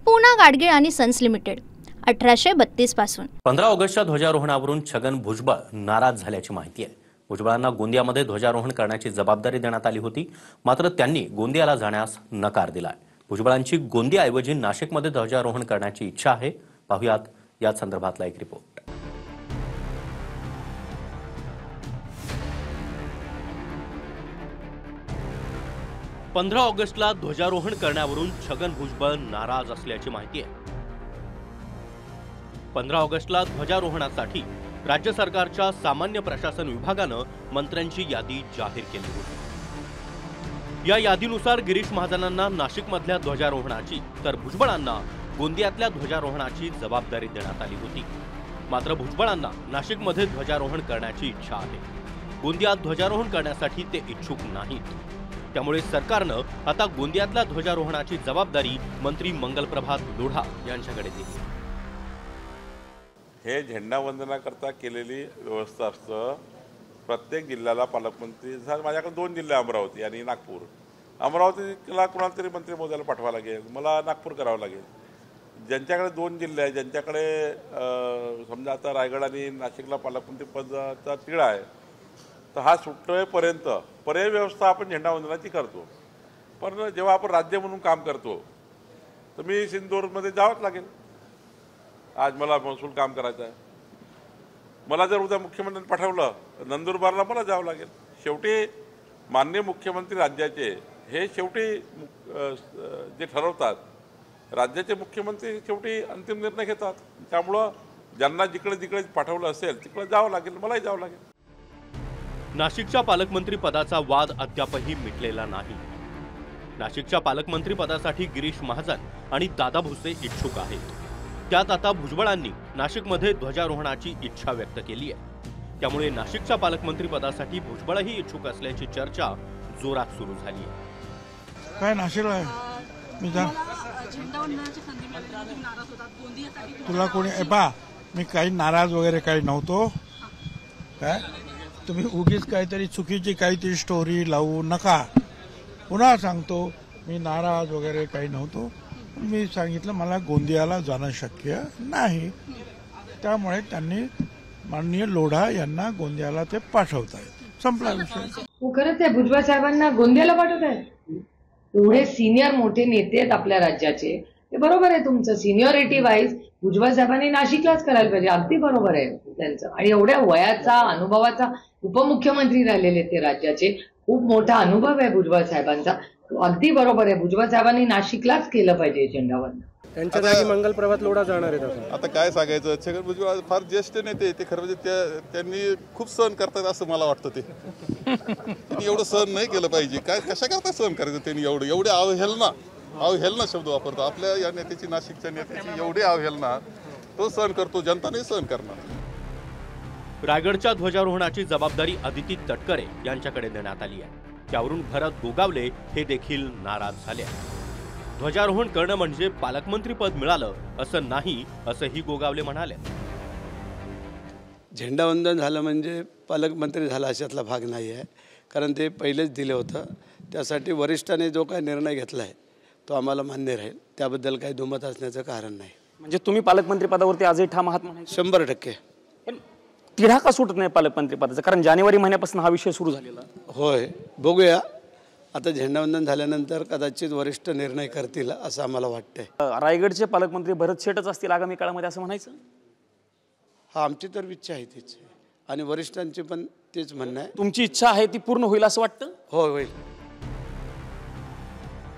पूना गाडगीळ आणि sons limited 1832 पासून 15 ऑगस्टच्या ध्वजारोहणावरून छगन भुजबळ नाराज झाल्याची माहिती आहे। भुजबळांना गोंदियामध्ये ध्वजारोहण करण्याची जबाबदारी देण्यात आली होती, मात्र त्यांनी गोंदियाला जाण्यास नकार दिलाय। भुजबळांची गोंदियाऐवजी नाशिकमध्ये ध्वजारोहण करण्याची इच्छा आहे। पाहुयात या संदर्भातला एक रिपोर्ट। 15 ऑगस्टला ध्वजारोहण करण्यावरून छगन भुजबळ नाराज असल्याची माहिती आहे। 15 ऑगस्टला ध्वजारोहणासाठी राज्य सरकारच्या सामान्य प्रशासन विभागानं मंत्र्यांची यादी जाहीर केली होती। या यादीनुसार गिरीश महाजनांना नाशिकमधल्या ध्वजारोहणाची तर भुजबळांना गोंदियातल्या ध्वजारोहणाची जबाबदारी देण्यात आली होती। मात्र भुजबळांना नाशिकमध्ये ध्वजारोहण करण्याची इच्छा आहे। गोंदियात ध्वजारोहण करण्यासाठी ते इच्छुक नाहीत। त्यामुळे सरकारनं आता गोंदियातल्या ध्वजारोहणाची जबाबदारी मंत्री मंगलप्रभात लोढा यांच्याकडे दिली। हे झेंडावंदनाकरता केलेली व्यवस्था असतं। प्रत्येक जिल्ह्याला पालकमंत्री, माझ्याकडे 2 जिल्हे अमरावती आणि नागपूर। अमरावतीला कोणाला तरी मंत्री मोजायला पाठवावं लागेल, मला नागपूर करावं लागेल। ज्यांच्याकडे 2 जिल्हे आहेत, ज्यांच्याकडे समजा आता रायगड आणि नाशिकला पालकमंत्री पदाचा तिढा आहे, तर हा सुटेपर्यंत पर्यायी व्यवस्था आपण झेंडावंदनाची करतो। पण जेव्हा आपण राज्य म्हणून काम करतो तर मी सिंधुदुर्गमध्ये जावंच लागेल। आज मला महसूल काम करायचं आहे, मला जर उद्या मुख्यमंत्र्यांनी पाठवलं तर नंदुरबारला मला जावं लागेल। शेवटी माननीय मुख्यमंत्री राज्याचे हे शेवटी जे ठरवतात, राज्याचे मुख्यमंत्री शेवटी अंतिम निर्णय घेतात। त्यामुळं ज्यांना जिकडे जिकडे पाठवलं असेल तिकडे जावं लागेल, मलाही जावं लागेल। नाशिकच्या पालकमंत्री पदाचा वाद अद्यापही मिटलेला नाही। नाशिकच्या पालकमंत्री पदासाठी गिरीश महाजन आणि दादा भुसे इच्छुक आहेत। त्यात आता भुजबळांनी नाशिकमध्ये ध्वजारोहणाची इच्छा व्यक्त केली आहे। त्यामुळे नाशिकच्या पालकमंत्री पदासाठी भुजबळही इच्छुक असल्याची चर्चा जोरात सुरू झाली आहे। काय नाशिकला आहे मी जा तुला कोणी मी काही नाराज वगैरे काही नव्हतो। काय तुम्ही उगीच काहीतरी चुकीची काहीतरी स्टोरी लावू नका। पुन्हा सांगतो, मी नाराज वगैरे काही नव्हतो। मी सांगितलं मला गोंदियाला जाणं शक्य नाही, त्यामुळे त्यांनी माननीय लोढा यांना गोंदियाला ते पाठवतायत। संपला विषय। खरंच आहे, भुजबळ साहेबांना गोंदियाला पाठवतायत। एवढे सिनियर मोठे नेते आहेत आपल्या राज्याचे, ते बरोबर आहे तुमचं सिनियरिटी वाईज भुजबळ साहेबांनी नाशिकलाच करायला पाहिजे, अगदी बरोबर आहे त्यांचं। आणि एवढ्या वयाचा अनुभवाचा उपमुख्यमंत्री राहिलेले ते राज्याचे, खूप मोठा अनुभव आहे भुजबळ साहेबांचा, अगदी बरोबर आहे। भुजबळ साहेबांनी नाशिकलाच केलं पाहिजे झेंडावंदन। त्यांच्या जागी मंगलप्रभात लोढा जाणार आहेत। आता काय सांगायचं, छगन भुजबळ फार ज्येष्ठ नेते, ते खरं म्हणजे त्यांनी खूप सहन करतात असं मला वाटतं। ते त्यांनी एवढं सहन नाही केलं पाहिजे। काय कशा करता सहन करायचं त्यांनी? एवढे अवहेलना शब्द वापरतो आपल्या या नेत्याची, नाशिकच्या नेत्याची एवढी अवहेलना तो सहन करतो, जनता नाही सहन करणार। रायगडच्या ध्वजारोहणाची जबाबदारी अदिती तटकरे यांच्याकडे देण्यात आली आहे। त्यावरून भरत गोगावले हे देखील नाराज झाले। ध्वजारोहण करणं म्हणजे पालकमंत्री पद मिळालं असं नाही, असंही गोगावले म्हणाले। झेंडावंदन झालं म्हणजे पालकमंत्री झाला अशातला भाग नाही आहे, कारण ते पहिलेच दिले होतं। त्यासाठी वरिष्ठांनी जो काही निर्णय घेतला आहे तो आम्हाला मान्य राहील, त्याबद्दल काही दुमत असण्याचं कारण नाही। म्हणजे तुम्ही पालकमंत्री पदावरती आजही ठाम आहात म्हणायचं? 100%। पण तिढा का सुटत नाही पालकमंत्री पदाचा? कारण जानेवारी महिन्यापासून हा विषय सुरू झालेला। होय, बघूया आता झेंडावंदन झाल्यानंतर कदाचित वरिष्ठ निर्णय करतील असं आम्हाला वाटतंय। रायगडचे पालकमंत्री भरत शेठच असतील आगामी काळामध्ये असं म्हणायचं? हा, आमची तर इच्छा आहे तीच, आणि वरिष्ठांची पण तेच म्हणणं आहे। तुमची इच्छा आहे ती पूर्ण होईल असं वाटतं? होय, होईल।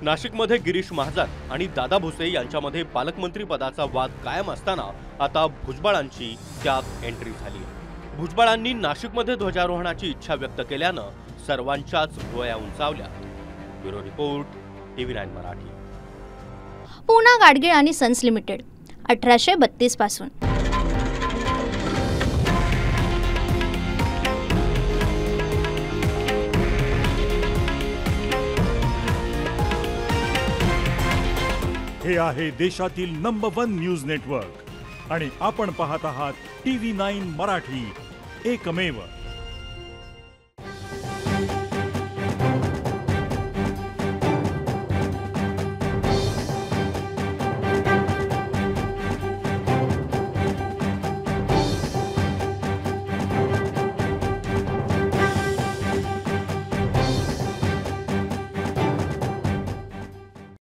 नाशिकमध्ये गिरीश महाजन आणि दादा भुसे यांच्यामध्ये पालकमंत्री पदाचा वाद कायम असताना आता भुजबळांची त्यात एंट्री झाली आहे। भुजबळांनी नाशिकमध्ये ध्वजारोहणाची इच्छा व्यक्त केल्यानं सर्वांच्याच भुवया उंचावल्या। Bureau report, TV9 Marathi. Poona Gadgil आणि सन्स लिमिटेड 1832 पासून हे आहे देशातील नंबर 1 न्यूज नेटवर्क आणि आपण पाहत आहात TV9 मराठी, एकमेव।